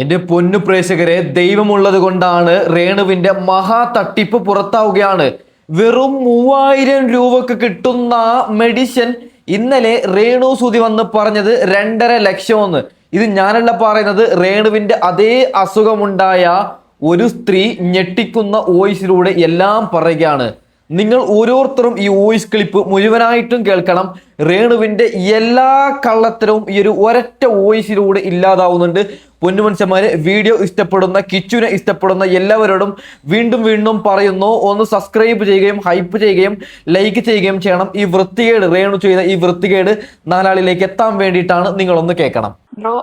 എന്റെ പൊന്നു പ്രേക്ഷകരെ, ദൈവമുള്ളത് കൊണ്ടാണ് രേണുവിന്റെ മഹാ തട്ടിപ്പ് പുറത്താവുകയാണ്. വെറും 3000 രൂപക്ക് കിട്ടുന്ന മെഡിസിൻ ഇന്നലെ രേണു സുതി വന്ന് പറഞ്ഞത് 2.5 ലക്ഷം. ഇത് ഞാനല്ല പറയുന്നത്, രേണുവിന്റെ അതേ അസുഖമുണ്ടായ ഒരു സ്ത്രീ ഞെട്ടിക്കുന്ന വോയിസിലൂടെ എല്ലാം പറയുകയാണ്. നിങ്ങൾ ഓരോരുത്തരും ഈ വോയിസ് ക്ലിപ്പ് മുഴുവനായിട്ടും കേൾക്കണം. രേണുവിന്റെ എല്ലാ കള്ളത്തരവും ഈ ഒരു ഒരൊറ്റ വോയിസിലൂടെ ഇല്ലാതാവുന്നുണ്ട്. പൊന്നുമനുഷ്യന്മാരെ, വീഡിയോ ഇഷ്ടപ്പെടുന്ന, കിച്ചുവിനെ ഇഷ്ടപ്പെടുന്ന എല്ലാവരോടും വീണ്ടും വീണ്ടും പറയുന്നു, ഒന്ന് സബ്സ്ക്രൈബ് ചെയ്യുകയും ഹൈപ്പ് ചെയ്യുകയും ലൈക്ക് ചെയ്യുകയും ചെയ്യണം. ഈ വൃത്തികേട്, രേണു ചെയ്ത ഈ വൃത്തികേട് നാലാളിലേക്ക് എത്താൻ വേണ്ടിയിട്ടാണ്. നിങ്ങളൊന്ന് കേൾക്കണം. ബ്രോ,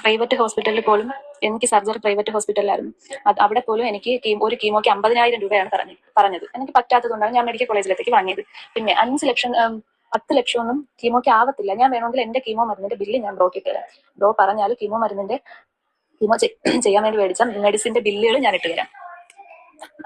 പ്രൈവറ്റ് ഹോസ്പിറ്റലിൽ പോലും എനിക്ക് സർജറി പ്രൈവറ്റ് ഹോസ്പിറ്റലിലായിരുന്നു. അവിടെ പോലും എനിക്ക് ഒരു കീമോക്ക് 50,000 രൂപയാണ് പറഞ്ഞത്. എനിക്ക് പറ്റാത്തതുകൊണ്ടാണ് ഞാൻ മെഡിക്കൽ കോളേജിലേക്ക് വാങ്ങിയത്. പിന്നെ 5 ലക്ഷം 10 ലക്ഷം ഒന്നും കീമോക്ക് ആവത്തില്ല. ഞാൻ വേണമെങ്കിൽ എന്റെ കീമോ മരുന്നിന്റെ ബില്ല് ഞാൻ ബ്രോക്ക് ഇട്ട് തരാം. ബ്രോ പറഞ്ഞാൽ കീമോ ചെയ്യാൻ വേണ്ടി മേടിച്ച മെഡിസിന്റെ ബില്ലുകൾ ഞാൻ ഇട്ട് തരാം.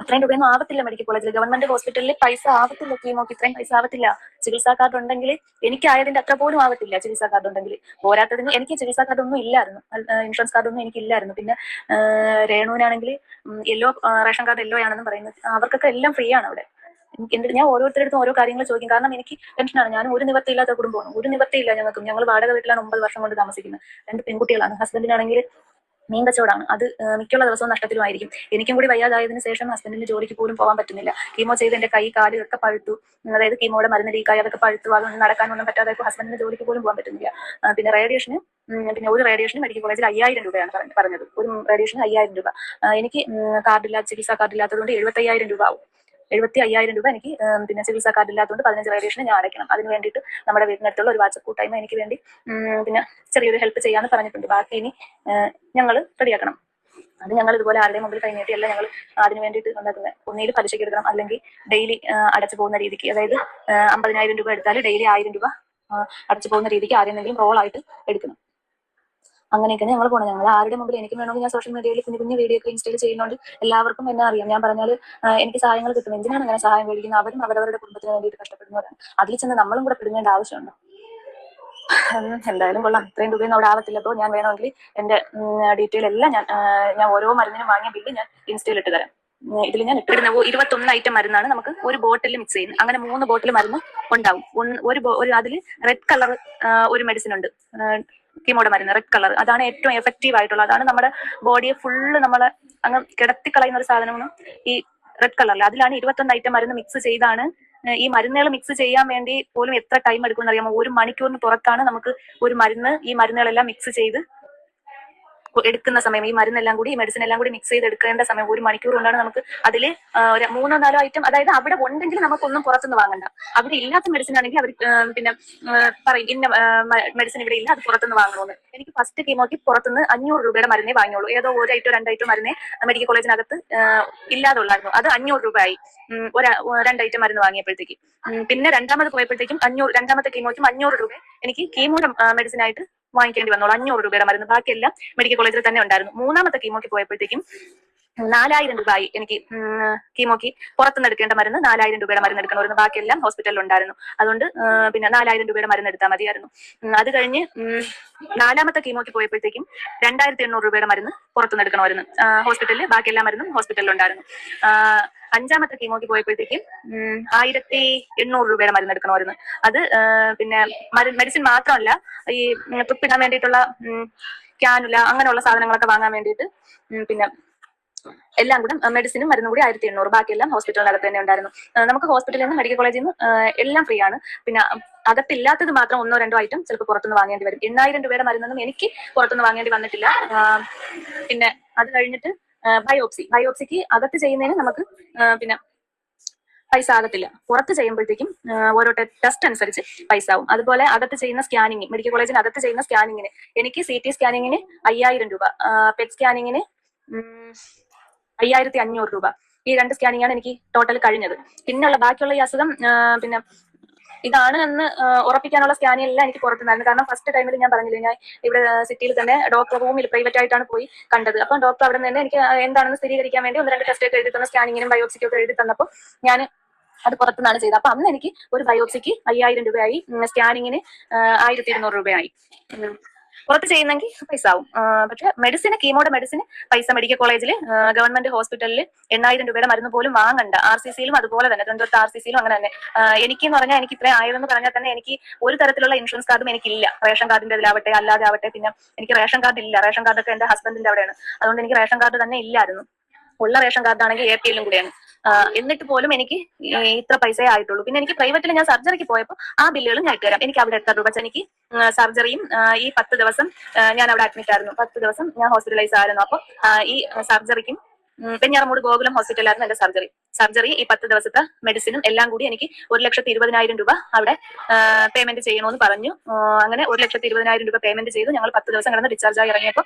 അത്രയും രൂപയൊന്നും ആവത്തില്ല മെഡിക്കൽ കോളേജിൽ. ഗവൺമെന്റ് ഹോസ്പിറ്റലിൽ പൈസ ആവത്തില്ല. കീമോക്ക് ഇത്രയും പൈസ ആവത്തില്ല. ചികിത്സാ കാർഡ് ഉണ്ടെങ്കിൽ എനിക്കായതിന്റെ അത്ര പോലും ആവത്തില്ല. ചികിത്സാ കാർഡ് ഉണ്ടെങ്കിൽ പോരാത്തതിന് എനിക്ക് ചികിത്സാ കാർഡ് ഒന്നും ഇല്ലായിരുന്നു, ഇൻഷുറൻസ് കാർഡ് ഒന്നും എനിക്ക് ഇല്ലായിരുന്നു. പിന്നെ രേണുവിനാണെങ്കിൽ യെല്ലോ റേഷൻ കാർഡ് യെല്ലോ ആണെന്ന് പറയുന്നത്. അവർക്കൊക്കെ എല്ലാം ഫ്രീ ആണ് അവിടെ. ഞാൻ ഓരോരുത്തരടുത്തും ഓരോ കാര്യങ്ങൾ ചോദിക്കും. കാരണം എനിക്ക് ടെൻഷനാണ്. ഞാൻ ഒരു നിവർത്തിയില്ലാത്ത കുടുംബമാണ്. ഒരു നിവർത്തിയില്ല ഞങ്ങൾക്കും. ഞങ്ങൾ വാടക വീട്ടിലാണ് 9 വർഷം കൊണ്ട് താമസിക്കുന്നത്. 2 പെൺകുട്ടികളാണ്. ഹസ്ബൻഡിനാണെങ്കിൽ മീൻ കച്ചവടമാണ്. അത് മിക്കുള്ള ദിവസവും നഷ്ടത്തിലുമായിരിക്കും. എനിക്കും കൂടി വയ്യാതായതിനു ശേഷം ഹസ്ബൻഡിന്റെ ജോലിക്ക് പോലും പോകാൻ പറ്റുന്നില്ല. കീമോ ചെയ്ത് എന്റെ കൈ കാല് ഒക്കെ പഴുത്തു. അതായത് കീമോയുടെ മരുന്ന് ലീക്കായി അതൊക്കെ പഴുത്തു. അതൊന്നും നടക്കാനൊന്നും പറ്റാതെ ഹസ്ബൻഡിന്റെ ജോലിക്ക് പോലും പോകാൻ പറ്റുന്നില്ല. പിന്നെ ഒരു റേഡിയേഷന് മെഡിക്കൽ കോളേജിൽ 5,000 രൂപയാണ് പറഞ്ഞത്. ഒരു റേഡിയേഷന് 5,000 രൂപ. എനിക്ക് ചികിത്സാ കാർഡില്ലാത്തതുകൊണ്ട് 75,000 രൂപ ആവും. 75,000 രൂപ എനിക്ക് പിന്നെ ചികിത്സാ കാർഡില്ലാത്തതുകൊണ്ട് 15 റേഡിയേഷന് ഞാൻ അടയ്ക്കണം. അതിന് വേണ്ടിയിട്ട് നമ്മുടെ വീടിനടുത്തുള്ള ഒരു വാട്സപ്പ് കൂട്ടായ്മ എനിക്ക് വേണ്ടി പിന്നെ ചെറിയൊരു ഹെൽപ്പ് ചെയ്യാന്ന് പറഞ്ഞിട്ടുണ്ട്. ബാക്കി ഇനി ഞങ്ങൾ റെഡിയാക്കണം. അത് ഞങ്ങൾ ഇതുപോലെ ആരുടെയും മുമ്പിൽ കൈനീട്ടിയല്ല ഞങ്ങൾ അതിന് വേണ്ടിയിട്ട് ഉണ്ടാക്കുന്നത്. ഒന്നിയിൽ പലിശയ്ക്ക് എടുക്കണം, അല്ലെങ്കിൽ ഡെയിലി അടച്ചു പോകുന്ന രീതിക്ക്. അതായത് 50,000 രൂപ എടുത്താൽ ഡെയിലി 1,000 രൂപ അടച്ചു പോകുന്ന രീതിക്ക് ആരെങ്കിലും റോളായിട്ട് എടുക്കണം. അങ്ങനെയൊക്കെയാണ് ഞങ്ങൾ പോകണം. ഞങ്ങൾ ആരുടെ മുമ്പിൽ എനിക്ക് വേണമെങ്കിൽ ഞാൻ സോഷ്യൽ മീഡിയയിൽ കുഞ്ഞു വീഡിയോ ഒക്കെ ഇൻസ്റ്റയിൽ ചെയ്യുന്നുണ്ട്. എല്ലാവർക്കും എന്നെ അറിയാം. ഞാൻ പറഞ്ഞാൽ എനിക്ക് സഹായങ്ങൾ കിട്ടും. എന്തിനാണ് അങ്ങനെ സഹായം മേടിക്കുന്നത്? അവരും അവരവരുടെ കുടുംബത്തിന് വേണ്ടിയിട്ട് കഷ്ടപ്പെടുന്നവരാണ്. അതിൽ ചെന്ന് നമ്മളും കൂടെ പിടുങ്ങേണ്ട ആവശ്യമുണ്ടോ? എന്തായാലും കൊള്ളാം. ഇത്രയും രൂപയൊന്നും അവിടെ ആവത്തില്ല. അപ്പോൾ ഞാൻ വേണമെങ്കിൽ എന്റെ ഡീറ്റെയിൽ എല്ലാം ഞാൻ ഓരോ മരുന്നിനും വാങ്ങിയ ബില്ല് ഞാൻ ഇൻസ്റ്റയിൽ ഇട്ട് തരാം. ഇതിൽ ഞാൻ ഇട്ടിരുന്ന 21 ഐറ്റം മരുന്നാണ് നമുക്ക് ഒരു ബോട്ടിൽ മിക്സ് ചെയ്യുന്നത്. അങ്ങനെ 3 ബോട്ടിൽ മരുന്ന് ഉണ്ടാവും. അതിൽ റെഡ് കളർ ഒരു മെഡിസിൻ ഉണ്ട്, കീമോയുടെ മരുന്ന് റെഡ് കളർ. അതാണ് ഏറ്റവും എഫക്റ്റീവ് ആയിട്ടുള്ളത്. അതാണ് നമ്മുടെ ബോഡിയെ ഫുള്ള് നമ്മളെ അങ്ങ് കിടത്തിക്കളയുന്ന ഒരു സാധനമാണ് ഈ റെഡ് കളറിൽ. അതിലാണ് 21 ഐറ്റം മരുന്ന് മിക്സ് ചെയ്താണ്. ഈ മരുന്നുകൾ മിക്സ് ചെയ്യാൻ വേണ്ടി പോലും എത്ര ടൈം എടുക്കുമെന്ന് അറിയാമോ? 1 മണിക്കൂറിന് പുറത്താണ് നമുക്ക് ഈ മരുന്നുകളെല്ലാം മിക്സ് ചെയ്ത് എടുക്കുന്ന സമയം. ഈ മരുന്നെല്ലാം കൂടി, ഈ മെഡിസിൻ എല്ലാം കൂടി മിക്സ് ചെയ്ത് എടുക്കേണ്ട സമയം 1 മണിക്കൂർ കൊണ്ടാണ് നമുക്ക് അതിൽ 3-4 ഐറ്റം. അതായത് അവിടെ ഉണ്ടെങ്കിൽ നമുക്കൊന്നും പുറത്തുനിന്ന് വാങ്ങണ്ട. അവിടെ ഇല്ലാത്ത മെഡിസിൻ ആണെങ്കിൽ അവർ പിന്നെ പറയും ഇന്ന മെഡിസിൻ ഇവിടെ ഇല്ല, അത് പുറത്തുനിന്ന് വാങ്ങണമെന്ന്. എനിക്ക് ഫസ്റ്റ് കീമോക്ക് പുറത്തുനിന്ന് 500 രൂപയുടെ മരുന്നേ വാങ്ങിയുള്ളൂ. ഏതോ 1 ഐറ്റോ 2 ഐറ്റോ മരുന്നേ മെഡിക്കൽ കോളേജിനകത്ത് ഇല്ലാതുള്ളായിരുന്നു. അത് 500 രൂപയായി 2 ഐറ്റം മരുന്ന് വാങ്ങിയപ്പോഴത്തേക്ക്. പിന്നെ രണ്ടാമത് പോയപ്പോഴത്തേക്കും രണ്ടാമത്തെ കീമോയ്ക്കും 500 രൂപ എനിക്ക് കീമോയുടെ മെഡിസിൻ ആയിട്ട് വാങ്ങിക്കേണ്ടി വന്നോളൂ. 500 രൂപയുടെ മരുന്ന്. ബാക്കിയെല്ലാം മെഡിക്കൽ കോളേജിൽ തന്നെ ഉണ്ടായിരുന്നു. മൂന്നാമത്തെ കീമോക്ക് പോയപ്പോഴത്തേക്കും 4,000 രൂപയായി എനിക്ക് കീമോക്ക് പുറത്തുനിന്ന് എടുക്കേണ്ട മരുന്ന്. 4,000 രൂപയുടെ മരുന്ന് എടുക്കണമായിരുന്നു. ബാക്കിയെല്ലാം ഹോസ്പിറ്റലിൽ ഉണ്ടായിരുന്നു. അതുകൊണ്ട് പിന്നെ 4,000 രൂപയുടെ മരുന്ന് എടുത്താൽ മതിയായിരുന്നു. അത് കഴിഞ്ഞ് 4ാമത്തെ കീമോക്ക് പോയപ്പോഴത്തേക്കും 2,800 രൂപയുടെ മരുന്ന് പുറത്തുനിന്ന് എടുക്കണമായിരുന്നു ഹോസ്പിറ്റലിൽ. ബാക്കി എല്ലാ മരുന്നും ഹോസ്പിറ്റലിൽ ഉണ്ടായിരുന്നു. 5ാമത്തെ കീമോക്ക് പോയപ്പോഴത്തേക്കും 1,800 രൂപയുടെ മരുന്ന് എടുക്കണമായിരുന്നു. അത് പിന്നെ മെഡിസിൻ മാത്രമല്ല, ഈ തുപ്പിടാൻ വേണ്ടിയിട്ടുള്ള ക്യാനുല അങ്ങനെയുള്ള സാധനങ്ങളൊക്കെ വാങ്ങാൻ വേണ്ടിയിട്ട് പിന്നെ എല്ലാം കൂടെ മെഡിസിനും മരുന്നും കൂടി 1,800. ബാക്കിയെല്ലാം ഹോസ്പിറ്റലിനകത്ത് തന്നെ ഉണ്ടായിരുന്നു. നമുക്ക് ഹോസ്പിറ്റലിൽ നിന്ന് മെഡിക്കൽ കോളേജിൽ നിന്ന് എല്ലാം ഫ്രീ ആണ്. പിന്നെ അകത്തില്ലാത്തത് മാത്രം 1-2 ഐറ്റം ചിലപ്പോൾ പുറത്തുനിന്ന് വാങ്ങേണ്ടി വരും. 8,000 രൂപയുടെ മരുന്നൊന്നും എനിക്ക് പുറത്തുനിന്ന് വാങ്ങേണ്ടി വന്നിട്ടില്ല. പിന്നെ അത് കഴിഞ്ഞിട്ട് ബയോപ്സിക്ക് അകത്ത് ചെയ്യുന്നതിന് നമുക്ക് പിന്നെ പൈസ ആകത്തില്ല. പുറത്ത് ചെയ്യുമ്പോഴത്തേക്കും ഓരോ ടെസ്റ്റ് അനുസരിച്ച് പൈസ ആവും. അതുപോലെ അകത്ത് ചെയ്യുന്ന സ്കാനിങ്, മെഡിക്കൽ കോളേജിന് അകത്ത് ചെയ്യുന്ന സ്കാനിങ്ങിന് എനിക്ക് CT സ്കാനിങ്ങിന് 5,000 രൂപ, പെറ്റ് സ്കാനിങ്ങിന് 5,500 രൂപ. ഈ 2 സ്കാനിങ് ആണ് എനിക്ക് ടോട്ടൽ കഴിഞ്ഞത്. പിന്നെയുള്ള ബാക്കിയുള്ള ഈ അസുഖം പിന്നെ ഇതാണ് എന്ന് ഉറപ്പിക്കാനുള്ള സ്കാനിങ് എനിക്ക് പുറത്തുനിന്നായിരുന്നു. കാരണം ഫസ്റ്റ് ടൈമിൽ ഞാൻ പറഞ്ഞില്ലേ, ഞാൻ ഇവിടെ സിറ്റിയിൽ തന്നെ ഡോക്ടർ റൂമിൽ പ്രൈവറ്റ് ആയിട്ടാണ് പോയി കണ്ടത്. അപ്പം ഡോക്ടർ അവിടെ നിന്ന് തന്നെ എനിക്ക് എന്താണെന്ന് സ്ഥിരീകരിക്കാൻ വേണ്ടി 1-2 ടെസ്റ്റ് ഒക്കെ എഴുതി തന്ന, സ്കാനിങ്ങിനും ബയോപ്സിക്കും ഒക്കെ എഴുതി തന്നപ്പോൾ ഞാൻ അത് പുറത്തുനിന്നാണ് ചെയ്തത്. അപ്പൊ അന്ന് എനിക്ക് ഒരു ബയോപ്സിക്ക് 5,000 രൂപയായി, സ്കാനിങ്ങിന് 1,200 രൂപയായി. പുറത്ത് ചെയ്യുന്നെങ്കിൽ പൈസ ആവും. പക്ഷെ മെഡിസിന്, കീമോയുടെ മെഡിസിന് പൈസ മെഡിക്കൽ കോളേജിൽ, ഗവൺമെന്റ് ഹോസ്പിറ്റലിൽ 8,000 രൂപയുടെ മരുന്ന് പോലും വാങ്ങണ്ട. RCCയിലും അതുപോലെ തന്നെ, തിരുവനന്തപുരത്ത് RCCയിലും അങ്ങനെ തന്നെ. എനിക്കെന്ന് പറഞ്ഞാൽ എനിക്ക് ഇത്രയും ആയതെന്ന് പറഞ്ഞാൽ തന്നെ എനിക്ക് ഒരു തരത്തിലുള്ള ഇൻഷുറൻസ് കാർഡും എനിക്കില്ല. റേഷൻ കാർഡിന്റെ ഇതിലാവട്ടെ അല്ലാതെ ആവട്ടെ. പിന്നെ എനിക്ക് റേഷൻ കാർഡ് ഇല്ല. റേഷൻ കാർഡൊക്കെ എന്റെ ഹസ്ബൻഡിന്റെ അവിടെയാണ്. അതുകൊണ്ട് എനിക്ക് റേഷൻ കാർഡ് തന്നെ ഇല്ലായിരുന്നു. ഉള്ള റേഷൻ കാർഡ് ആണെങ്കിൽ APL കൂടെയാണ്. എന്നിട്ട് പോലും എനിക്ക് ഇത്ര പൈസയെ ആയിട്ടുള്ളൂ. പിന്നെ എനിക്ക് പ്രൈവറ്റിൽ ഞാൻ സർജറിക്ക് പോയപ്പോൾ ആ ബില്ലുകളും ഞാൻ ഇട്ടുതരാം. എനിക്ക് അവിടെ എത്ര രൂപ വെച്ചാൽ എനിക്ക് സർജറിയും ഈ 10 ദിവസം ഞാൻ അവിടെ അഡ്മിറ്റ് ആയിരുന്നു. 10 ദിവസം ഞാൻ ഹോസ്പിറ്റലൈസ് ആയിരുന്നു. അപ്പോൾ ഈ സർജറിക്കും പെഞ്ഞാറമൂട് ഗോകുലം ഹോസ്പിറ്റലായിരുന്നു എന്റെ സർജറി ഈ 10 ദിവസത്തെ മെഡിസിനും എല്ലാം കൂടി എനിക്ക് 1,20,000 രൂപ അവിടെ പേയ്മെന്റ് ചെയ്യണമെന്ന് പറഞ്ഞു. അങ്ങനെ 1,20,000 രൂപ പേയ്മെന്റ് ചെയ്തു. ഞങ്ങൾ 10 ദിവസം കിടന്ന് ഡിസ്ചാർജ് ആയി ഇറങ്ങിയപ്പോൾ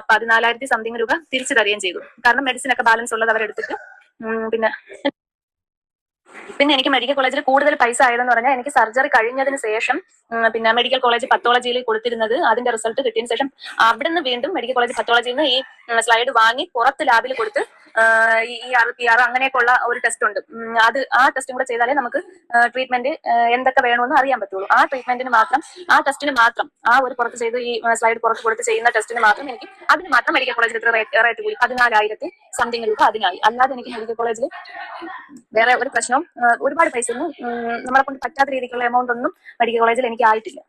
14,000 സംതിങ് രൂപ തിരിച്ചു തരികയും ചെയ്തു. കാരണം മെഡിസിൻ ഒക്കെ ബാലൻസ് ഉള്ളത് അവരെടുത്തിട്ട്. പിന്നെ എനിക്ക് മെഡിക്കൽ കോളേജിൽ കൂടുതൽ പൈസ ആയതെന്ന് പറഞ്ഞാൽ എനിക്ക് സർജറി കഴിഞ്ഞതിന് ശേഷം പിന്നെ മെഡിക്കൽ കോളേജ് പത്തോളജിയിൽ കൊടുത്തിരുന്നത് അതിന്റെ റിസൾട്ട് കിട്ടിയതിന് ശേഷം അവിടെ നിന്ന് വീണ്ടും മെഡിക്കൽ കോളേജ് പത്തോളജിയിൽ നിന്ന് ഈ സ്ലൈഡ് വാങ്ങി പുറത്ത് ലാബിൽ കൊടുത്ത് ഈ PR അങ്ങനെയൊക്കെ ഉള്ള ഒരു ടെസ്റ്റ് ഉണ്ട്. ആ ടെസ്റ്റും കൂടെ ചെയ്താലേ നമുക്ക് ട്രീറ്റ്മെന്റ് എന്തൊക്കെ വേണമെന്ന് അറിയാൻ പറ്റുള്ളൂ. ആ ട്രീറ്റ്മെന്റിന് മാത്രം, ആ ടെസ്റ്റിന് മാത്രം, ആ ഒരു പുറത്ത് ചെയ്ത് ഈ സ്ലൈഡ് പുറത്ത് കൊടുത്ത് ചെയ്യുന്ന ടെസ്റ്റിന് മാത്രം എനിക്ക് അതിന് മാത്രം മെഡിക്കൽ കോളേജിൽ ഇത്ര റേറ്റ് കൂടി 14,000 സംതിങ് രൂപ അതിനായി. അല്ലാതെ എനിക്ക് മെഡിക്കൽ കോളേജിൽ വേറെ ഒരു പ്രശ്നവും ഒരുപാട് പൈസ ഒന്നും നമ്മളെ കൊണ്ട് പറ്റാത്ത രീതിക്കുള്ള എമൗണ്ട് ഒന്നും മെഡിക്കൽ കോളേജിൽ എനിക്ക് ആയിട്ടില്ല.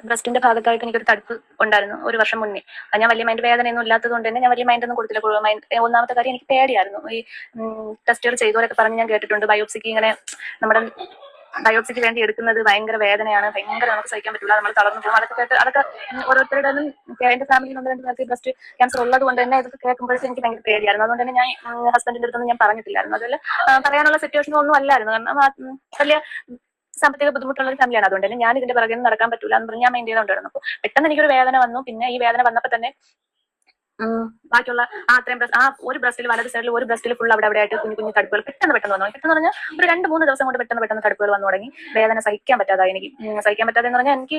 ബ്രസ്റ്റിന്റെ ഭാഗത്തായിട്ട് എനിക്കൊരു തടുപ്പ് ഉണ്ടായിരുന്നു 1 വർഷം മുന്നേ. ഞാൻ വലിയ മൈൻഡ് വേദനയൊന്നും ഇല്ലാത്തത് കൊണ്ട് തന്നെ ഞാൻ വലിയ മൈൻഡ് ഒന്നും കൊടുത്തില്ല. ഒന്നാമത്തെ കാര്യം എനിക്ക് പേടിയായിരുന്നു. ഈ ടെസ്റ്റുകൾ ചെയ്തവരൊക്കെ പറഞ്ഞ് ഞാൻ കേട്ടിട്ടുണ്ട്, ബയോപ്സിക്ക് ഇങ്ങനെ നമ്മുടെ ബയോപ്സിക്ക് വേണ്ടി എടുക്കുന്നത് ഭയങ്കര വേദനയാണ്, ഭയങ്കര നമുക്ക് സഹിക്കാൻ പറ്റില്ല, നമ്മൾ തളർന്നു പോകും. അതൊക്കെ ഓരോരുത്തരുടെ എന്റെ ഫാമിലിയിൽ 1-2 പേർക്ക് ബ്രസ്റ്റ് ക്യാൻസർ ഉള്ളത് കൊണ്ട് തന്നെ ഇതൊക്കെ കേൾക്കുമ്പോഴത്തേക്ക് എനിക്ക് ഭയങ്കര പേടിയായിരുന്നു. അതുകൊണ്ട് തന്നെ ഞാൻ ഹസ്ബൻഡിന്റെ അടുത്തൊന്നും ഞാൻ പറഞ്ഞിട്ടില്ലായിരുന്നു. അതിൽ പറയാനുള്ള സിറ്റുവേഷൻ ഒന്നും അല്ലായിരുന്നു. കാരണം വലിയ സാമ്പത്തിക ബുദ്ധിമുട്ടുള്ള ഒരു ഫാമിലിയാണ്. അതുകൊണ്ട് തന്നെ ഞാൻ ഇതിന്റെ പിറകെ നടക്കാൻ പറ്റില്ല എന്ന് പറഞ്ഞ് ഞാൻ മെയിൻ ചെയ്തുകൊണ്ടിരുന്നു. അപ്പോൾ പെട്ടെന്ന് എനിക്കൊരു വേദന വന്നു. പിന്നെ ഈ വേദന വന്നപ്പോൾ തന്നെ ബാക്കിയുള്ള അത്രയും ഒരു ബ്രസ്റ്റിൽ വലത് സൈഡിൽ ഒരു ബ്രസ്റ്റിൽ ഫുൾ അവിടെ ആയിട്ട് കുഞ്ഞു കുഞ്ഞു തടുപ്പുകൾ പെട്ടെന്ന് വന്നു. പെട്ടെന്ന് പറഞ്ഞാൽ ഒരു 2-3 ദിവസം കൊണ്ട് പെട്ടെന്ന് തടുപ്പുകൾ വന്നു തുടങ്ങി. വേദന സഹിക്കാൻ പറ്റാതായി എനിക്ക്. സഹിക്കാൻ പറ്റാതെ എന്ന് പറഞ്ഞാൽ എനിക്ക്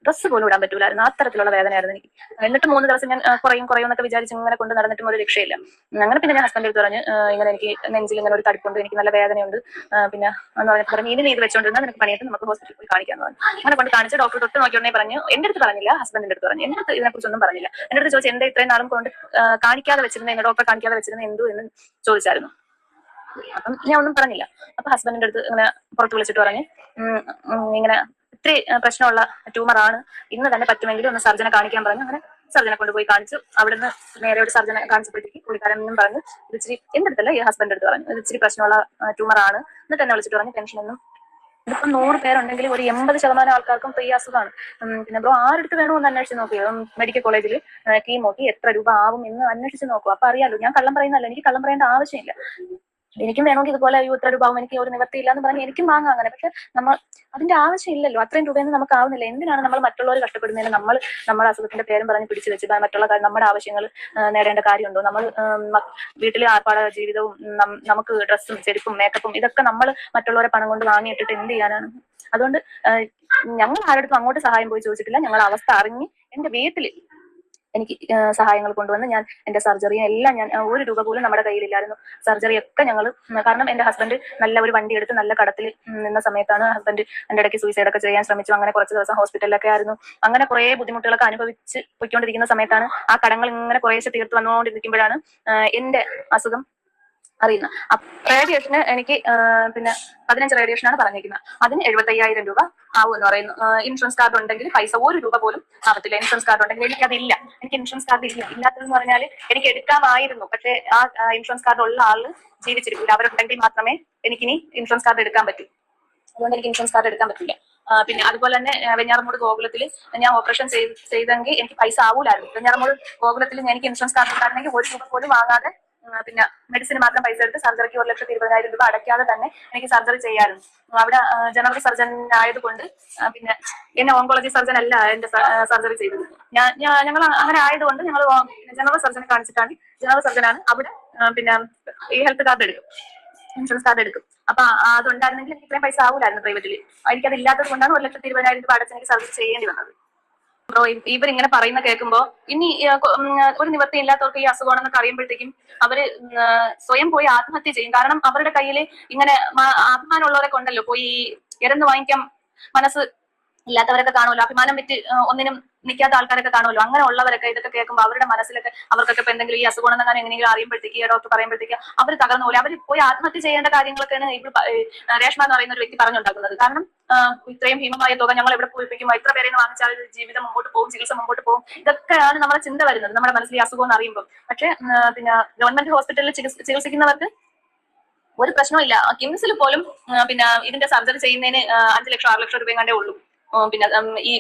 ഡ്രസ്സ് പോലും ഇടാൻ പറ്റൂലായിരുന്നു. അത്തരത്തിലുള്ള വേദനയായിരുന്നു എനിക്ക്. എന്നിട്ട് 3 ദിവസം ഞാൻ കുറയും എന്നൊക്കെ വിചാരിച്ച് ഇങ്ങനെ കൊണ്ട് നടന്നിട്ടും ഒരു രക്ഷയില്ല. അങ്ങനെ പിന്നെ ഞാൻ ഹസ്ബൻഡ് അടുത്ത് പറഞ്ഞ് ഇങ്ങനെ എനിക്ക് നെഞ്ചിൽ ഇങ്ങനെ ഒരു തടുപ്പുണ്ട്, എനിക്ക് നല്ല വേദനയുണ്ട്, പിന്നെ എന്ന് പറഞ്ഞപ്പോൾ ഇനി ഇത് വെച്ചോണ്ടിരുന്നാൽ നിനക്ക് പണിയിട്ട് നമുക്ക് ഹോസ്പിറ്റലിൽ പോയി കാണിക്കാന്ന് പറഞ്ഞു. അങ്ങനെ കൊണ്ട് കാണിച്ച് ഡോക്ടർ തൊട്ട് നോക്കിയോണ്ടേ പറഞ്ഞു. എന്റെ അടുത്ത് പറഞ്ഞില്ല, ഹസ്ബൻഡിന്റെ അടുത്ത് പറഞ്ഞു. എന്റെ അടുത്ത് ഇതിനെക്കുറിച്ചൊന്നും പറഞ്ഞില്ല. എന്റെ അടുത്ത് ചോദിച്ചു എന്റെ ഇത്രയും നാളും കൊണ്ട് കാണിക്കാതെ വെച്ചിരുന്ന, ഡോക്ടറെ കാണിക്കാതെ വെച്ചിരുന്ന എന്തു എന്ന് ചോദിച്ചായിരുന്നു. അപ്പം ഞാൻ ഒന്നും പറഞ്ഞില്ല. അപ്പൊ ഹസ്ബൻഡിന്റെ അടുത്ത് ഇങ്ങനെ പുറത്ത് വിളിച്ചിട്ട് പറഞ്ഞ് ഇങ്ങനെ ഇത്തിരി പ്രശ്നമുള്ള ട്യൂമറാണ്, ഇന്ന് തന്നെ പറ്റുമെങ്കിലും ഒന്ന് സർജനെ കാണിക്കാൻ പറഞ്ഞു. അങ്ങനെ സർജനെ കൊണ്ടുപോയി കാണിച്ചു. അവിടുന്ന് നേരെ ഒരു സർജനെ കാണിച്ചപ്പോഴത്തേക്ക് പുള്ളിക്കാരൻ പറഞ്ഞു ഇത് ഇച്ചിരി, എന്റെ അടുത്തല്ല ഈ ഹസ്ബൻഡ് അടുത്ത് പറഞ്ഞു, ഇത് ഇച്ചിരി പ്രശ്നമുള്ള ട്യൂമറാണ്. എന്നിട്ട് എന്നെ വിളിച്ചിട്ട് പറഞ്ഞു ടെൻഷനൊന്നും, ഇതിപ്പോ 100 പേരുണ്ടെങ്കിൽ ഒരു 80% ആൾക്കാർക്കും ഫ്രീ അസുഖമാണ്. പിന്നെ ബ്രോ ആരെടുത്ത് വേണമെന്ന് അന്വേഷിച്ച് നോക്കിയോ, മെഡിക്കൽ കോളേജിൽ കീമോക്ക് എത്ര രൂപ ആവും എന്ന് അന്വേഷിച്ച് നോക്കൂ. അപ്പൊ അറിയാലോ. ഞാൻ കള്ളം പറയുന്നല്ല, എനിക്ക് കള്ളം പറയേണ്ട ആവശ്യമില്ല. എനിക്കും വേണമെങ്കിൽ ഇതുപോലെ ഇത്ര രൂപ ആവും, എനിക്ക് ഒരു നിവർത്തിയില്ല എന്ന് പറഞ്ഞ് എനിക്കും വാങ്ങാം അങ്ങനെ. പക്ഷെ നമ്മൾ അതിന്റെ ആവശ്യമില്ലല്ലോ. അത്രയും രൂപയൊന്നും നമുക്ക് ആവുന്നില്ല. എന്തിനാണ് നമ്മൾ മറ്റുള്ളവർ കഷ്ടപ്പെടുന്നതിന് നമ്മുടെ അസുഖത്തിന്റെ പേരും പറഞ്ഞ് പിടിച്ചു വെച്ച് മറ്റുള്ള നമ്മുടെ ആവശ്യങ്ങൾ നേടേണ്ട കാര്യമുണ്ടോ? നമ്മൾ വീട്ടിലെ ആർപ്പാട ജീവിതവും നമുക്ക് ഡ്രസ്സും ചെരുപ്പും മേക്കപ്പും ഇതൊക്കെ നമ്മൾ മറ്റുള്ളവരെ പണം കൊണ്ട് വാങ്ങിയിട്ടിട്ട് എന്ത് ചെയ്യാനാണ്? അതുകൊണ്ട് ഞങ്ങൾ ആരുടെ അങ്ങോട്ട് സഹായം പോയി ചോദിച്ചിട്ടില്ല. ഞങ്ങൾ അവസ്ഥ അറിഞ്ഞ് എന്റെ വീട്ടിൽ എനിക്ക് സഹായങ്ങൾ കൊണ്ടുവന്ന് ഞാൻ എന്റെ സർജറിയും എല്ലാം, ഞാൻ 1 രൂപ പോലും നമ്മുടെ കയ്യിലില്ലായിരുന്നു. സർജറി ഒക്കെ ഞങ്ങൾ, കാരണം എന്റെ ഹസ്ബൻഡ് നല്ല ഒരു വണ്ടി എടുത്ത് നല്ല കടത്തിൽ നിന്ന സമയത്താണ് ഹസ്ബൻഡ് എന്റെ ഇടയ്ക്ക് സൂയിസൈഡ് ഒക്കെ ചെയ്യാൻ ശ്രമിച്ചു. അങ്ങനെ കുറച്ച് ദിവസം ഹോസ്പിറ്റലിലൊക്കെ ആയിരുന്നു. അങ്ങനെ കുറെ ബുദ്ധിമുട്ടുകളൊക്കെ അനുഭവിച്ച് പോയിക്കൊണ്ടിരിക്കുന്ന സമയത്താണ് ആ കടങ്ങൾ ഇങ്ങനെ കുറേശ്ശെ തീർത്ത് വന്നുകൊണ്ടിരിക്കുമ്പോഴാണ് എന്റെ അസുഖം അറിയുന്നത്. റേഡിയേഷന് എനിക്ക് പിന്നെ 15 റേഡിയേഷനാണ് പറഞ്ഞിരിക്കുന്നത്. അതിന് 75,000 രൂപ ആവും എന്ന് പറയുന്നു. ഇൻഷുറൻസ് കാർഡ് ഉണ്ടെങ്കിൽ പൈസ 1 രൂപ പോലും ആവത്തില്ല. ഇൻഷുറൻസ് കാർഡ് ഉണ്ടെങ്കിൽ എനിക്കതില്ല. എനിക്ക് ഇൻഷുറൻസ് കാർഡ് ഇല്ല. ഇല്ലാത്തതെന്ന് പറഞ്ഞാൽ എനിക്ക് എടുക്കാമായിരുന്നു. പക്ഷേ ആ ഇൻഷുറൻസ് കാർഡ് ഉള്ള ആള് ജീവിച്ചിരിക്കില്ല. അവരുണ്ടെങ്കിൽ മാത്രമേ എനിക്കിനി ഇൻഷുറൻസ് കാർഡ് എടുക്കാൻ പറ്റൂ. അതുകൊണ്ട് എനിക്ക് ഇൻഷുറൻസ് കാർഡ് എടുക്കാൻ പറ്റില്ല. പിന്നെ അതുപോലെ തന്നെ വെഞ്ഞാറമൂട് ഗോകുലത്തിൽ ഞാൻ ഓപ്പറേഷൻ ചെയ്തെങ്കിൽ എനിക്ക് പൈസ ആവൂലായിരുന്നു. വെഞ്ഞാറമൂട് ഗോകുലത്തിൽ എനിക്ക് ഇൻഷുറൻസ് കാർഡ് ഉണ്ടായിരുന്നെങ്കിൽ 1 രൂപ പോലും വാങ്ങാതെ പിന്നെ മെഡിസിന് മാത്രം പൈസ എടുത്ത് സർജറിക്ക് 1,20,000 രൂപ അടയ്ക്കാതെ തന്നെ എനിക്ക് സർജറി ചെയ്യാമായിരുന്നു. അവിടെ ജനറൽ സർജൻ ആയതുകൊണ്ട്, പിന്നെ എന്നെ ഓങ്കോളജി സർജൻ അല്ല എന്റെ സർജറി ചെയ്തത്. ഞങ്ങൾ അങ്ങനെ ആയതുകൊണ്ട് ഞങ്ങൾ ജനറൽ സർജനെ കാണിച്ചിട്ടാണ്, ജനറൽ സർജനാണ് അവിടെ പിന്നെ ഈ ഹെൽത്ത് കാർഡ് എടുക്കും, ഇൻഷുറൻസ് കാർഡ് എടുക്കും. അപ്പൊ അതുണ്ടായിരുന്നെങ്കിൽ എനിക്ക് ഇത്രയും പൈസ ആവൂലായിരുന്നു പ്രൈവറ്റില്. എനിക്കത് ഇല്ലാത്തത് കൊണ്ടാണ് 1,20,000 രൂപ അടച്ച് എനിക്ക് സർജറി ചെയ്യേണ്ടി വന്നത്. ബ്രോ ഇവരിങ്ങനെ പറയുന്ന കേൾക്കുമ്പോ ഇനി ഒരു നിവൃത്തി ഇല്ലാത്തവർക്ക് ഈ അസുഖമാണെന്നൊക്കെ അറിയുമ്പോഴത്തേക്കും അവര് സ്വയം പോയി ആത്മഹത്യ ചെയ്യും. കാരണം അവരുടെ കയ്യിൽ ഇങ്ങനെ അഭിമാനമുള്ളവരെ കൊണ്ടല്ലോ പോയി ഇരന്ന് വാങ്ങിക്കാൻ മനസ്സ് ഇല്ലാത്തവരൊക്കെ കാണുമല്ലോ, അഭിമാനം വിറ്റ് ഒന്നിനും നിൽക്കാത്ത ആൾക്കാരൊക്കെ കാണുമല്ലോ. അങ്ങനെ ഉള്ളവരൊക്കെ ഇതൊക്കെ കേൾക്കുമ്പോൾ അവരുടെ മനസ്സിലൊക്കെ അവർക്കൊക്കെ ഇപ്പൊ എന്തെങ്കിലും ഈ അസുഖം അങ്ങനെ എങ്ങനെയെങ്കിലും അറിയുമ്പോഴത്തേക്ക് ഈ ഡോക്ടർ പറയുമ്പോഴത്തേക്ക് അവർ തകർന്നു പോലെ അവർ പോയി ആത്മഹത്യ ചെയ്യേണ്ട കാര്യങ്ങളൊക്കെയാണ് ഇപ്പോൾ രേഷ്മ എന്ന് പറയുന്ന ഒരു വ്യക്തി പറഞ്ഞുണ്ടാക്കുന്നത്. കാരണം ഇത്രയും ഭീമമായ തുക ഞങ്ങൾ എവിടെ പോയിപ്പിക്കും, എത്ര പേരെ വാങ്ങിച്ചാൽ ജീവിതം മുമ്പോട്ട് പോകും, ചികിത്സ മുമ്പോട്ട് പോകും, ഇതൊക്കെയാണ് നമ്മുടെ ചിന്ത വരുന്നത് നമ്മുടെ മനസ്സിൽ ഈ അസുഖം എന്ന് അറിയുമ്പോൾ. പക്ഷേ പിന്നെ ഗവൺമെന്റ് ഹോസ്പിറ്റലിൽ ചികിത്സിക്കുന്നവർക്ക് ഒരു പ്രശ്നമില്ല. കിംസിൽ പോലും പിന്നെ ഇതിന്റെ സർജറി ചെയ്യുന്നതിന് 5 ലക്ഷം 6 ലക്ഷം രൂപയും കണ്ടേ ഉള്ളൂ. പിന്നെ ഈ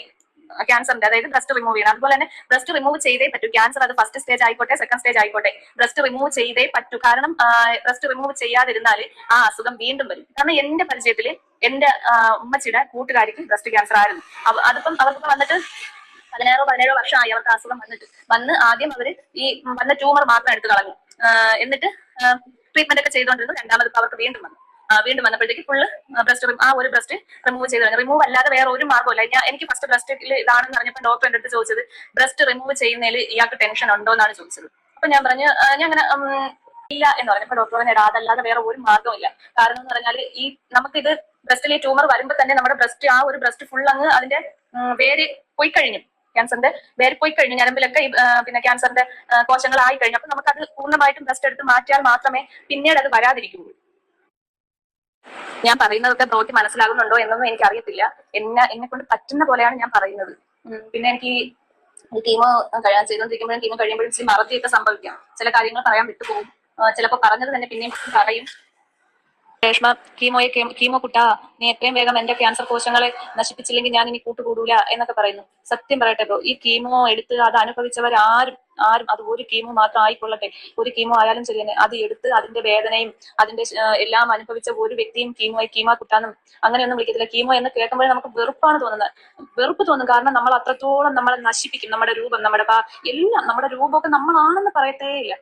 ക്യാൻസറിന്റെ, അതായത് ബ്രസ്റ്റ് റിമൂവ് ചെയ്യണം. അതുപോലെ തന്നെ ബ്രസ്റ്റ് റിമൂവ് ചെയ്തേ പറ്റൂ. ക്യാൻസർ അത് ഫസ്റ്റ് സ്റ്റേജ് ആയിക്കോട്ടെ സെക്കൻഡ് സ്റ്റേജ് ആയിക്കോട്ടെ, ബ്രസ്റ്റ് റിമൂവ് ചെയ്തേ പറ്റൂ. കാരണം ബ്രസ്റ്റ് റിമൂവ് ചെയ്യാതിരുന്നാൽ ആ അസുഖം വീണ്ടും വരും. കാരണം എന്റെ പരിചയത്തില് എന്റെ ഉമ്മച്ചിയുടെ കൂട്ടുകാരിക്ക് ബ്രസ്റ്റ് ക്യാൻസർ ആയിരുന്നു. അതിപ്പം അവർക്ക് വന്നിട്ട് 16 വർഷമായി അവർക്ക് അസുഖം വന്ന് ആദ്യം അവര് ഈ വന്ന ട്യൂമർ മാത്രം എടുത്തു കളഞ്ഞു. എന്നിട്ട് ട്രീറ്റ്മെന്റ് ഒക്കെ ചെയ്തുകൊണ്ടിരുന്നു. രണ്ടാമത് അവർക്ക് വീണ്ടും വന്നപ്പോഴത്തേക്ക് ഫുള്ള് ഒരു ബ്രസ്റ്റ് റിമൂവ് ചെയ്ത് കളഞ്ഞു. റിമൂവ് അല്ലാതെ വേറെ ഒരു മാർഗ്ഗമില്ല. എനിക്ക് ഫസ്റ്റ് ബ്രസ്റ്റിൽ ഇതാണെന്ന് പറഞ്ഞപ്പോൾ ഡോക്ടർ എന്റെ അടുത്ത് ചോദിച്ചത് ബ്രസ്റ്റ് റിമൂവ് ചെയ്യുന്നതിൽ ഇയാൾക്ക് ടെൻഷൻ ഉണ്ടോ എന്നാണ് ചോദിച്ചത്. അപ്പൊ ഞാൻ പറഞ്ഞു ഞാൻ അങ്ങനെ ഇല്ല എന്ന് പറഞ്ഞപ്പോ ഡോക്ടർ പറഞ്ഞാൽ അതല്ലാതെ വേറെ ഒരു മാർഗ്ഗമില്ല. കാരണം എന്ന് പറഞ്ഞാൽ ഈ നമുക്കിത് ബ്രസ്റ്റിലെ ട്യൂമർ വരുമ്പോൾ തന്നെ നമ്മുടെ ബ്രസ്റ്റ് ഒരു ബ്രസ്റ്റ് ഫുൾ അങ്ങ് അതിന്റെ വേര് പോയി കഴിഞ്ഞു. ക്യാൻസറിന്റെ വേര് പോയി കഴിഞ്ഞു. ഞരമ്പിലൊക്കെ പിന്നെ ക്യാൻസറിന്റെ കോശങ്ങളായി കഴിഞ്ഞു. അപ്പൊ നമുക്കത് പൂർണ്ണമായിട്ടും ബ്രസ്റ്റ് എടുത്ത് മാറ്റിയാൽ മാത്രമേ പിന്നീട് അത് വരാതിരിക്കുള്ളൂ. ഞാൻ പറയുന്നതൊക്കെ ബ്രോയ്ക്ക് മനസ്സിലാകുന്നുണ്ടോ എന്നൊന്നും എനിക്ക് അറിയത്തില്ല. എന്നെ കൊണ്ട് പറ്റുന്ന പോലെയാണ് ഞാൻ പറയുന്നത്. പിന്നെ എനിക്ക് ഈ കീമോ ചെയ്തുകൊണ്ടിരിക്കുമ്പോഴും കീമോ കഴിയുമ്പോഴും ഇച്ചിരി മറതിയൊക്കെ സംഭവിക്കാം. ചില കാര്യങ്ങൾ പറയാൻ വിട്ടുപോകും. ചിലപ്പോൾ പറഞ്ഞത് തന്നെ പിന്നെയും പറയും. രേഷ്മ, കീമോ കുട്ടാ, നീ എത്രയും വേഗം എന്റെ ക്യാൻസർ കോശങ്ങളെ നശിപ്പിച്ചില്ലെങ്കിൽ ഞാൻ ഇനി കൂട്ടുകൂടൂല എന്നൊക്കെ പറയുന്നു. സത്യം പറയട്ടെ ബ്രോ, ഈ കീമോ എടുത്ത് അത് അനുഭവിച്ചവരാരും അത് ഒരു കീമോ മാത്രം ആയിക്കൊള്ളട്ടെ, ഒരു കീമോ ആയാലും ശരി തന്നെ, അത് എടുത്ത് അതിന്റെ വേദനയും അതിന്റെ എല്ലാം അനുഭവിച്ച ഒരു വ്യക്തിയും കീമോ കുട്ടാന്നും അങ്ങനെയൊന്നും വിളിക്കത്തില്ല. കീമോ എന്ന് കേൾക്കുമ്പോഴേ നമുക്ക് വെറുപ്പാണ് തോന്നുന്നത്. വെറുപ്പ് തോന്നും. കാരണം നമ്മൾ അത്രത്തോളം നമ്മളെ നശിപ്പിക്കും. നമ്മുടെ രൂപം, എല്ലാം, നമ്മുടെ രൂപമൊക്കെ നമ്മളാണെന്ന് പറയത്തേ ഇല്ല.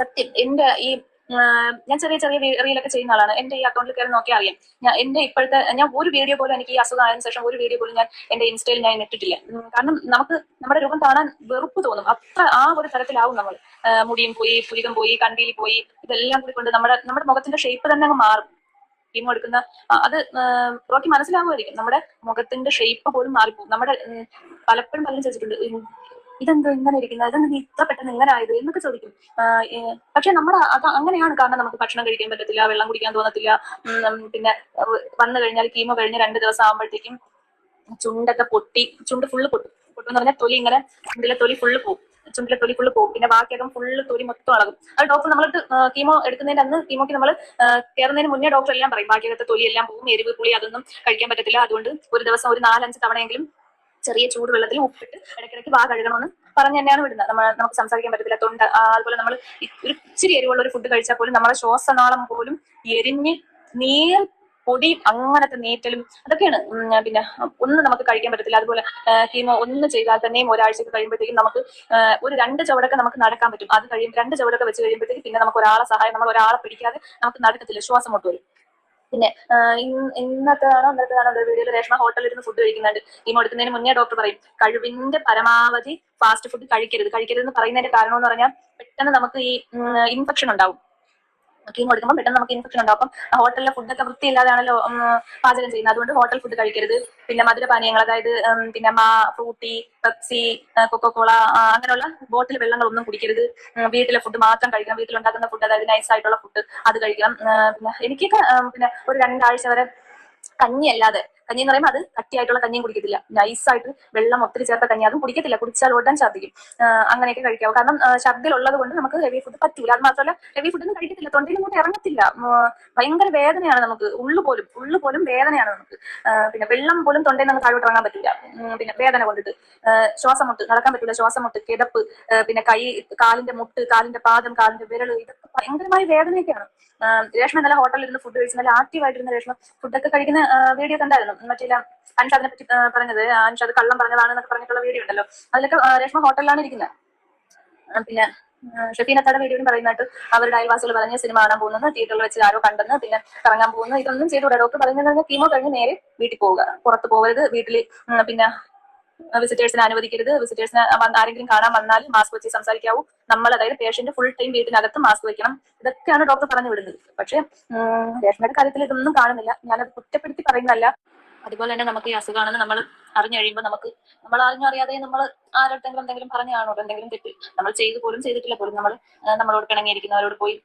സത്യം. എന്റെ ഈ ഞാൻ ചെറിയ റീലൊക്കെ ചെയ്യുന്ന ആളാണ്. എന്റെ ഈ അക്കൗണ്ടിൽ കയറി നോക്കിയാൽ അറിയാം. എന്റെ ഇപ്പോഴത്തെ ഞാൻ ഒരു വീഡിയോ പോലും, എനിക്ക് ഈ അസുഖം ആയതിനു ശേഷം ഒരു വീഡിയോ പോലും ഞാൻ എന്റെ ഇൻസ്റ്റയിൽ ഞാൻ ഇട്ടിട്ടില്ല. കാരണം നമുക്ക് നമ്മുടെ രൂപം കാണാൻ വെറുപ്പ് തോന്നും. അത്ര ഒരു തരത്തിലാവും നമ്മൾ. മുടിയും പോയി, പുരികം പോയി, കൺപീലി പോയി, ഇതെല്ലാം കൂടി കൊണ്ട് നമ്മുടെ മുഖത്തിന്റെ ഷേപ്പ് തന്നെ അങ്ങ് മാറും. കീമോ എടുക്കുന്ന അത് റോക്കി മനസ്സിലാവുമായിരിക്കും. നമ്മുടെ മുഖത്തിന്റെ ഷേപ്പ് പോലും മാറിപ്പോകും. പലപ്പോഴും പലരും ചോദിച്ചിട്ടുണ്ട്, ഇതെന്തോ ഇങ്ങനെ ഇരിക്കുന്നത്, ഇതെന്ത് നീ ഇത്ര പെട്ടെന്ന് ഇങ്ങനെ ആയത് എന്നൊക്കെ ചോദിക്കും. പക്ഷെ അത് അങ്ങനെയാണ്. കാരണം നമുക്ക് ഭക്ഷണം കഴിക്കാൻ പറ്റത്തില്ല, വെള്ളം കുടിക്കാൻ തോന്നത്തില്ല. പിന്നെ വന്നു കഴിഞ്ഞാൽ കീമോ കഴിഞ്ഞ് 2 ദിവസം ആകുമ്പോഴത്തേക്കും ചുണ്ടൊക്കെ പൊട്ടി, ചുണ്ട് ഫുള്ള് പൊട്ടെന്ന് പറഞ്ഞാൽ തൊലി ഇങ്ങനെ ചുണ്ടിലെ തൊലി ഫുള്ള് പോകും. പിന്നെ ബാക്കിയൊക്കെ ഫുള്ള് തൊലി മൊത്തം ഇളകും. അത് ഡോക്ടർ നമ്മൾക്ക് കീമോ എടുക്കുന്നതിന്റെ അന്ന്, കീമോക്ക് നമ്മൾ കയറുന്നതിന് മുന്നേ ഡോക്ടർ എല്ലാം പറയും, ബാക്കിയൊക്കെ തൊലി എല്ലാം പോകും, എരിവ് പുളി അതൊന്നും കഴിക്കാൻ പറ്റത്തില്ല. അതുകൊണ്ട് ഒരു ദിവസം ഒരു 4-5 തവണയെങ്കിലും ചെറിയ ചൂടുവെള്ളത്തിൽ ഉപ്പിട്ട് ഇടയ്ക്കിടയ്ക്ക് വാ കഴുകണമെന്ന് പറഞ്ഞ് തന്നെയാണ് വിടുന്നത്. നമുക്ക് സംസാരിക്കാൻ പറ്റത്തില്ല. തൊണ്ട അതുപോലെ നമ്മൾ ഒരു ഇച്ചിരി എരിവുള്ള ഒരു ഫുഡ് കഴിച്ചാൽ പോലും നമ്മുടെ ശ്വാസനാളം പോലും എരിഞ്ഞ് നീർ പൊടി, അങ്ങനത്തെ നീറ്റലും അതൊക്കെയാണ്. പിന്നെ ഒന്നും നമുക്ക് കഴിക്കാൻ പറ്റത്തില്ല. അതുപോലെ കീമോ ഒന്ന് ചെയ്താൽ തന്നെയും ഒരാഴ്ചക്ക് കഴിയുമ്പോഴത്തേക്കും നമുക്ക് ഒരു 2 ചുവടൊക്കെ നമുക്ക് നടക്കാൻ പറ്റും. അത് കഴിയും 2 ചുവടൊക്കെ വെച്ച് കഴിയുമ്പോഴത്തേക്ക് പിന്നെ നമുക്ക് ഒരാളെ സഹായം, നമ്മൾ ഒരാളെ പിടിക്കാതെ നമുക്ക് നടക്കത്തില്ല, ശ്വാസം മുട്ട് വരും. പിന്നെ ഇന്നത്തേതാണോ വീഡിയോയിൽ രേഷ്മ ഹോട്ടലിൽ ഇരുന്ന് ഫുഡ് കഴിക്കുന്നുണ്ട്. കീമോ എടുക്കുന്നതിന് മുന്നേ ഡോക്ടർ പറയും കഴിവിന്റെ പരമാവധി ഫാസ്റ്റ് ഫുഡ് കഴിക്കരുതെന്ന് പറയുന്നതിന്റെ കാരണം എന്ന് പറഞ്ഞാൽ പെട്ടെന്ന് നമുക്ക് ഈ ഇൻഫെക്ഷൻ ഉണ്ടാവും. കീമോ എടുക്കുമ്പോൾ പെട്ടെന്ന് നമുക്ക് ഇൻഫെക്ഷൻ ഉണ്ടാവും. അപ്പം ഹോട്ടലിലെ ഫുഡൊക്കെ വൃത്തിയില്ലാതെയാണല്ലോ പാചകം ചെയ്യുന്നത്. അതുകൊണ്ട് ഹോട്ടൽ ഫുഡ് കഴിക്കരുത്. പിന്നെ മധുരപാനീയങ്ങൾ, അതായത് പിന്നെ ഫ്രൂട്ടി, പെപ്സി, കൊക്കോകോള അങ്ങനെയുള്ള ബോട്ടിൽ വെള്ളങ്ങളൊന്നും കുടിക്കരുത്. വീട്ടിലെ ഫുഡ് മാത്രം കഴിക്കണം. വീട്ടിലുണ്ടാക്കുന്ന ഫുഡ്, അതായത് നൈസ് ആയിട്ടുള്ള ഫുഡ് അത് കഴിക്കണം. പിന്നെ എനിക്കൊക്കെ പിന്നെ ഒരു 2 ആഴ്ച വരെ കഞ്ഞി എന്ന് പറയുമ്പോൾ അത് കട്ടിയായിട്ടുള്ള കഞ്ഞിയും കുടിക്കത്തില്ല. നൈസായിട്ട് വെള്ളം ഒത്തിരി ചേർത്ത കഞ്ഞി അതും കുടിക്കത്തില്ല. കുടിച്ചാൽ ഉടൻ ഛർദ്ദിക്കും. അങ്ങനെയൊക്കെ കഴിക്കാവും. കാരണം ഛർദ്ദിലുള്ളത് കൊണ്ട് നമുക്ക് ഹെവി ഫുഡ് പറ്റൂല. അത് മാത്രമല്ല ഹെവി ഫുഡൊന്നും കഴിക്കത്തില്ല, തൊണ്ടയിൽ ഇങ്ങോട്ട് ഇറങ്ങത്തില്ല. ഭയങ്കര വേദനയാണ് നമുക്ക്. ഉള്ളു പോലും വേദനയാണ് നമുക്ക്. പിന്നെ വെള്ളം പോലും തൊണ്ടയിൽ നിന്ന് താഴോട്ട് ഇറങ്ങാൻ പറ്റില്ല. പിന്നെ വേദന കൊണ്ടിട്ട് ശ്വാസം മുട്ട്, നടക്കാൻ പറ്റില്ല, ശ്വാസം മുട്ട്, കിതപ്പ്, പിന്നെ കാലിന്റെ മുട്ട്, കാലിന്റെ പാദം, കാലിന്റെ വിരൽ, ഇതൊക്കെ ഭയങ്കരമായ വേദനയൊക്കെയാണ്. രേഷ്മ ഇന്നലെ ഹോട്ടലിൽ ഇരുന്ന് ഫുഡ് കഴിച്ചു. നല്ല ആക്റ്റീവായിട്ടിരുന്ന രേഷ്മ ഫുഡൊക്കെ കഴിക്കുന്ന വീഡിയോ കണ്ടായിരുന്നു. മറ്റേ അൻഷാദിനെ പറ്റി പറഞ്ഞത്, അൻഷാദ് കള്ളം പറഞ്ഞതാണെന്നൊക്കെ പറഞ്ഞിട്ടുള്ള വീഡിയോ ഉണ്ടല്ലോ, അതിലൊക്കെ രേഷ്മ ഹോട്ടലിലാണ് ഇരിക്കുന്നത്. പിന്നെ ഷെഫീനത്താടെ വീഡിയോയും പറയുന്നതായിട്ട് അവരുടെ അയൽവാസികൾ പറഞ്ഞ് സിനിമ കാണാൻ പോകുന്നത്, തിയേറ്ററിൽ വെച്ച് ആരോ കണ്ടെന്ന്, പിന്നെ കറങ്ങാൻ പോകുന്നു, ഇതൊന്നും ചെയ്തുകൂടാ. ഡോക്ടർ പറയുന്നത് കീമോ കഴിഞ്ഞ് നേരെ വീട്ടിൽ പോവുക, പുറത്ത് പോകരുത്, വീട്ടിൽ പിന്നെ വിസിറ്റേഴ്സിനെ അനുവദിക്കരുത്. വിസിറ്റേഴ്സിനെ ആരെങ്കിലും കാണാൻ വന്നാൽ മാസ്ക് വെച്ച് സംസാരിക്കാവൂ. നമ്മൾ, അതായത് പേഷ്യന്റ് ഫുൾ ടൈം വീട്ടിനകത്ത് മാസ്ക് വെക്കണം. ഇതൊക്കെയാണ് ഡോക്ടർ പറഞ്ഞു വിടുന്നത്. പക്ഷേ രേഷ്മയുടെ കാര്യത്തിൽ ഇതൊന്നും കാണുന്നില്ല. ഞാനത് കുറ്റപ്പെടുത്തി പറയുന്നതല്ല. അതുപോലെ തന്നെ നമുക്ക് ഈ അസുഖമാണെന്ന് നമ്മൾ അറിഞ്ഞു കഴിയുമ്പോൾ നമ്മൾ അറിഞ്ഞോ അറിയാതെ നമ്മൾ ആരോടെങ്കിലും എന്തെങ്കിലും പറഞ്ഞു കാണുമോ, എന്തെങ്കിലും തെറ്റ് നമ്മൾ ചെയ്തു പോലും ചെയ്തിട്ടില്ല പോലും നമ്മൾ നമ്മളോട് പിണങ്ങിയിരിക്കുന്നവരോട് പോയി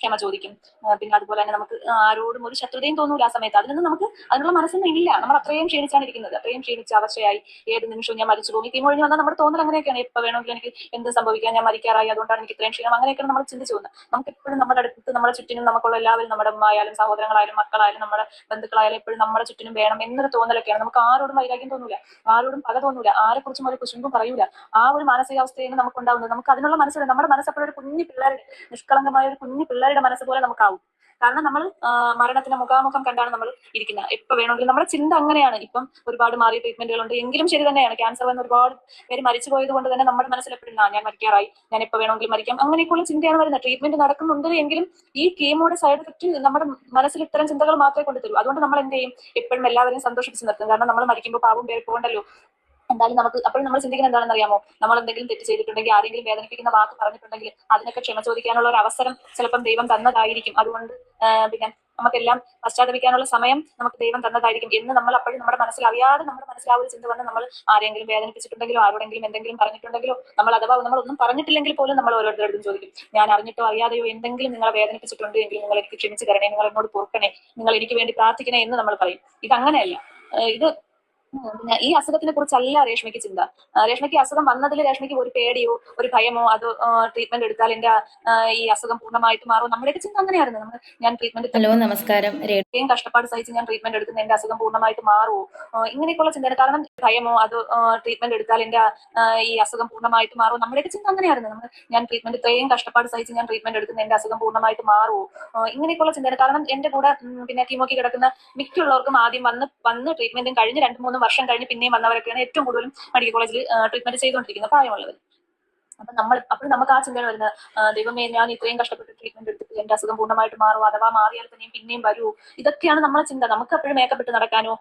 ക്ഷമ ചോദിക്കും. പിന്നെ അതുപോലെ തന്നെ നമുക്ക് ആരോടും ഒരു ശത്രുതയും തോന്നൂല ആ സമയത്ത്. അതിനൊന്നും നമുക്ക് അതിനുള്ള മനസ്സൊന്നും ഇല്ല. നമ്മൾ അത്രയും ക്ഷീണിച്ചാണ് ഇരിക്കുന്നത്, അത്രയും ക്ഷീണിച്ച് അവശയായി ഏത് നിമിഷവും ഞാൻ മരിച്ചു പോകും. ഈ കീമൊഴിഞ്ഞ് വന്നാൽ നമ്മുടെ തോന്നൽ അങ്ങനെയൊക്കെയാണ്, എപ്പോൾ വേണമെങ്കിലും എനിക്ക് എന്ത് സംഭവിക്കാൻ, ഞാൻ മരിക്കാറായി, അതുകൊണ്ടാണ് എനിക്ക് ഇത്രയും ക്ഷീണം, അങ്ങനെയൊക്കെയാണ് നമ്മൾ ചിന്തിച്ചു പോകുന്നത്. നമുക്ക് എപ്പോഴും നമ്മുടെ അടുത്ത് നമ്മുടെ ചുറ്റിനും നമുക്കുള്ള എല്ലാവരും, നമ്മുടെ അമ്മ ആയാലും സഹോദരങ്ങളായാലും മക്കളായാലും നമ്മുടെ ബന്ധുക്കളായാലും എപ്പോഴും നമ്മുടെ ചുറ്റിനും വേണം എന്നൊരു തോന്നലൊക്കെയാണ്. നമുക്ക് ആരോടും വൈരാഗ്യം തോന്നൂല, ആരോടും പക തോന്നൂല, ആരെക്കുറിച്ചും ഒരു കുശുമ്പും പറയൂല. ആ ഒരു മാനസികാവസ്ഥയാണ് നമുക്ക് ഉണ്ടാവുന്നത്. നമുക്ക് അതിനുള്ള മനസ്സില്ല. നമ്മുടെ മനസ്സപ്പോഴും ഒരു കുഞ്ഞു പിള്ളേരുടെ, നിഷ്കളങ്കമായ ഒരു കുഞ്ഞു പിള്ളേരുടെ മനസ്സ് പോലെ നമുക്കാവും. കാരണം നമ്മൾ മരണത്തിന് മുഖാമുഖം കണ്ടാണ് നമ്മൾ ഇരിക്കുന്നത്. എപ്പോൾ വേണമെങ്കിലും നമ്മുടെ ചിന്ത അങ്ങനെയാണ്. ഇപ്പം ഒരുപാട് മാറിയ ട്രീറ്റ്മെന്റുകളുണ്ട്, എങ്കിലും ശരി തന്നെയാണ്. ക്യാൻസർ വന്ന് ഒരുപാട് പേര് മരിച്ചു പോയത് കൊണ്ട് തന്നെ നമ്മുടെ മനസ്സിൽ എപ്പോഴും ഞാൻ മരിക്കാറായി, ഞാൻ എപ്പോൾ വേണമെങ്കിലും മരിക്കാം, അങ്ങനെയൊക്കെയുള്ള ചിന്തയാണ് വരുന്നത്. ട്രീറ്റ്മെന്റ് നടക്കുന്നുണ്ട് എങ്കിലും ഈ കീമോയുടെ സൈഡ് എഫക്റ്റ് നമ്മുടെ മനസ്സിൽ ഇത്തരം ചിന്തകൾ മാത്രമേ കൊണ്ടുതരൂ. അതുകൊണ്ട് നമ്മൾ എന്ത് ചെയ്യും, എപ്പോഴും എല്ലാവരെയും സന്തോഷിപ്പിച്ച് നിർത്തും. കാരണം നമ്മൾ മരിക്കുമ്പോൾ പാവം പേര് പോകണ്ടല്ലോ. എന്തായാലും നമുക്ക് അപ്പോഴും നമ്മൾ ചിന്തിക്കുന്നത് എന്താണെന്ന് അറിയാമോ, നമ്മൾ എന്തെങ്കിലും തെറ്റ് ചെയ്തിട്ടുണ്ടെങ്കിൽ, ആരെങ്കിലും വേദനിപ്പിക്കുന്ന വാക്ക് പറഞ്ഞിട്ടുണ്ടെങ്കിൽ അതിനൊക്കെ ക്ഷമ ചോദിക്കാനുള്ള ഒരു അവസരം ചിലപ്പം ദൈവം തന്നതായിരിക്കും. അതുകൊണ്ട് പിന്നെ നമുക്കെല്ലാം പശ്ചാത്തപിക്കാനുള്ള സമയം നമുക്ക് ദൈവം തന്നതായിരിക്കും എന്ന് നമ്മൾ അപ്പോഴും നമ്മുടെ മനസ്സിൽ അറിയാതെ നമ്മുടെ മനസ്സിൽ ആ ഒരു ചിന്ത വന്ന് നമ്മൾ ആരെങ്കിലും വേദനിപ്പിച്ചിട്ടുണ്ടെങ്കിലോ ആരോടെങ്കിലും എന്തെങ്കിലും പറഞ്ഞിട്ടുണ്ടെങ്കിലോ, നമ്മൾ അഥവാ നമ്മൾ ഒന്നും പറഞ്ഞിട്ടില്ലെങ്കിൽ പോലും നമ്മൾ ഓരോരുത്തരോടും ചോദിക്കും, ഞാൻ അറിഞ്ഞിട്ടോ അറിയാതെയോ എന്തെങ്കിലും നിങ്ങളെ വേദനിപ്പിച്ചിട്ടുണ്ട് എങ്കിൽ നിങ്ങൾ എനിക്ക് ക്ഷമിച്ചു തരണേ, നിങ്ങൾ എന്നോട് പൊറുക്കണേ, നിങ്ങൾ എനിക്ക് വേണ്ടി പ്രാർത്ഥിക്കണേ എന്ന് നമ്മൾ പറയും. ഇതങ്ങനെയല്ല. ഇത് പിന്നെ ഈ അസുഖത്തിനെ കുറിച്ചല്ല രേഷ്മയ്ക്ക് ചിന്ത. രേഷ്മയ്ക്ക് അസുഖം വന്നതിൽ രേഷ്മയ്ക്ക് ഒരു പേടിയോ ഒരു ഭയമോ, അത് ട്രീറ്റ്മെന്റ് എടുത്താൽ എന്റെ ഈ അസുഖം പൂർണ്ണമായിട്ട് മാറും, നമ്മുടെയൊക്കെ ചിന്ത അങ്ങനെയായിരുന്നു. ഞാൻ ട്രീറ്റ്മെന്റ് ഹലോ നമസ്കാരം. ഇത്രയും കഷ്ടപ്പാട് സഹിച്ച് ഞാൻ ട്രീറ്റ്മെന്റ് എടുക്കുന്ന എന്റെ അസുഖം പൂർണ്ണമായിട്ട് മാറുമോ, ഇങ്ങനെയൊക്കെയുള്ള ചിന്തയാണ്. കാരണം ഭയമോ, അത് ട്രീറ്റ്മെന്റ് എടുത്താൽ എന്റെ ഈ അസുഖം പൂർണ്ണമായിട്ട് മാറും, നമ്മുടെയൊക്കെ ചിന്ത അങ്ങനെയായിരുന്നു. ഞാൻ ട്രീറ്റ്മെന്റ് ഇത്രയും കഷ്ടപ്പാട് സഹിച്ച് ഞാൻ ട്രീറ്റ്മെന്റ് എടുക്കുന്ന എന്റെ അസുഖം പൂർണ്ണമായിട്ട് മാറുമോ, ഇങ്ങനെയൊക്കെയുള്ള ചിന്തയാണ്. കാരണം എന്റെ കൂടെ പിന്നെ കീമോക്ക് കിടക്കുന്ന മിക്കുള്ളവർക്കും ആദ്യം വന്ന് ട്രീറ്റ്മെന്റും കഴിഞ്ഞ് 2-3 വർഷം കഴിഞ്ഞ് പിന്നെയും വന്നവരൊക്കെയാണ് ഏറ്റവും കൂടുതലും മെഡിക്കൽ കോളേജിൽ ട്രീറ്റ്മെന്റ് ചെയ്തുകൊണ്ടിരിക്കുന്നത് പ്രായമുള്ളവർ. അപ്പോൾ നമുക്ക് ആ ചിന്തയാണ് വരുന്നത്, ദൈവമേ ഞാൻ ഇത്രയും കഷ്ടപ്പെട്ട് ട്രീറ്റ്മെന്റ് എടുത്തിട്ട് എന്റെ അസുഖം പൂർണ്ണമായിട്ട് മാറും, അഥവാ മാറിയാൽ തന്നെയും പിന്നെയും വരൂ. ഇതൊക്കെയാണ് നമ്മളെ ചിന്ത. നമുക്ക് എപ്പോഴും മേക്കപ്പ് ഇട്ട് നടക്കാനോ,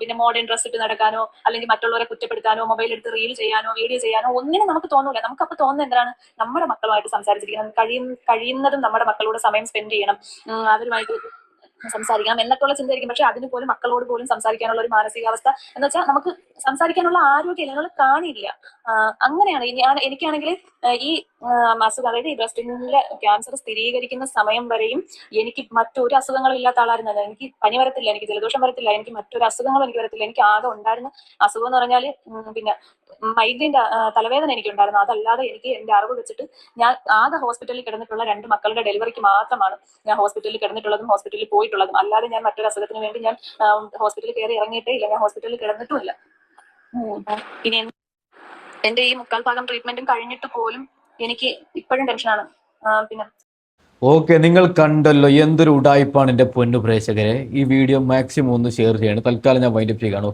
പിന്നെ മോഡേൺ ഡ്രസ് ഇട്ട് നടക്കാനോ, അല്ലെങ്കിൽ മറ്റുള്ളവരെ കുറ്റപ്പെടുത്താനോ, മൊബൈൽ എടുത്ത് റീൽ ചെയ്യാനോ വീഡിയോ ചെയ്യാനോ ഒന്നിനും നമുക്ക് തോന്നൂല. നമുക്ക് അപ്പൊ തോന്നുന്നത് എന്താണ്, നമ്മുടെ മക്കളുമായിട്ട് സംസാരിച്ചിരിക്കണം, കഴിയുന്നതും നമ്മുടെ മക്കളോട് സമയം സ്പെൻഡ് ചെയ്യണം, അവരുമായിട്ട് സംസാരിക്കണം എന്നൊക്കെയുള്ള ചിന്തയായിരിക്കും. പക്ഷെ അതിന് പോലും മക്കളോട് പോലും സംസാരിക്കാനുള്ള ഒരു മാനസികാവസ്ഥ എന്ന് വെച്ചാൽ നമുക്ക് സംസാരിക്കാനുള്ള ആരോഗ്യം ഞങ്ങൾ കാണില്ല. അങ്ങനെയാണ്. എനിക്കാണെങ്കിൽ ഈ അസുഖം, അതായത് ഈ ബ്രസ്റ്റിലെ ക്യാൻസർ സ്ഥിരീകരിക്കുന്ന സമയം വരെയും എനിക്ക് മറ്റൊരു അസുഖങ്ങളും ഇല്ലാത്ത ആളായിരുന്നല്ലോ. എനിക്ക് പനി വരത്തില്ല, എനിക്ക് ജലദോഷം വരത്തില്ല, എനിക്ക് മറ്റൊരു അസുഖങ്ങളും എനിക്ക് വരത്തില്ല. എനിക്ക് ആകെ ഉണ്ടായിരുന്ന അസുഖം എന്ന് പറഞ്ഞാല് പിന്നെ മൈഗ്രെയിന്റെ തലവേദന എനിക്കുണ്ടായിരുന്നു. അതല്ലാതെ എനിക്ക് എന്റെ അറിവ് വെച്ചിട്ട് ഞാൻ ആകെ ഹോസ്പിറ്റലിൽ കിടന്നിട്ടുള്ള 2 മക്കളുടെ ഡെലിവറിക്ക് മാത്രമാണ് ഞാൻ ഹോസ്പിറ്റലിൽ കിടന്നിട്ടുള്ളതും ഹോസ്പിറ്റലിൽ പോയിട്ടുള്ളതും. അല്ലാതെ ഞാൻ മറ്റൊരു അസുഖത്തിന് വേണ്ടി ഞാൻ ഹോസ്പിറ്റലിൽ കയറി ഇറങ്ങിയിട്ടേ ഇല്ല, ഞാൻ ഹോസ്പിറ്റലിൽ കിടന്നിട്ടുമില്ല. പിന്നെ എന്റെ ഈ 3/4 ഭാഗം ട്രീറ്റ്മെന്റും കഴിഞ്ഞിട്ട് പോലും എനിക്ക് ഇപ്പോഴും ടെൻഷനാണ്. പിന്നെ ഓക്കെ, നിങ്ങൾ കണ്ടല്ലോ എന്തൊരു ഉടായിപ്പാണ് എൻ്റെ പൊന്നു പ്രേക്ഷകരെ. ഈ വീഡിയോ മാക്സിമം ഒന്ന് ഷെയർ ചെയ്യണം. തൽക്കാലം ഞാൻ വൈൻഡപ്പ് ചെയ്യുകയാണ്.